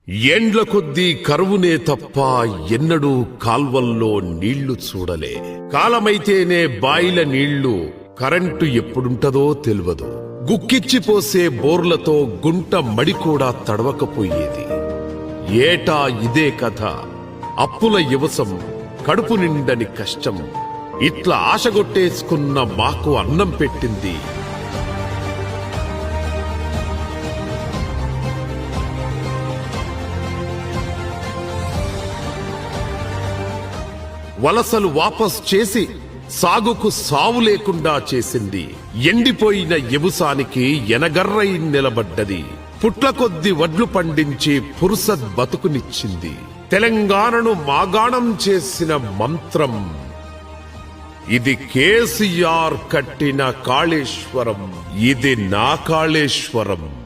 ఏండ్ల కొద్దీ కరువునే తప్ప ఎన్నడూ కాల్వల్లో నీళ్లు చూడలే. కాలమైతేనే బాయిల నీళ్లు, కరెంటు ఎప్పుడుంటదో తెలియదు. గుక్కిచ్చిపోసే బోర్లతో గుంట మడి కూడా తడవకపోయేది. ఏటా ఇదే కథ. అప్పుల యవసం, కడుపు నిండని కష్టం. ఇట్లా ఆశగొట్టేసుకున్న మాకు అన్నం పెట్టింది వలసలు వాపస్ చేసి సాగుకు సావు లేకుండా చేసింది. ఎండిపోయిన యబుసానికి ఎనగర్రై నిలబడ్డది. పుట్ల కొద్ది వడ్లు పండించి పురుసత్ బతుకునిచ్చింది. తెలంగాణను మాగాణం చేసిన మంత్రం ఇది. కేసీఆర్ కట్టిన కాళేశ్వరం, ఇది నా కాళేశ్వరం.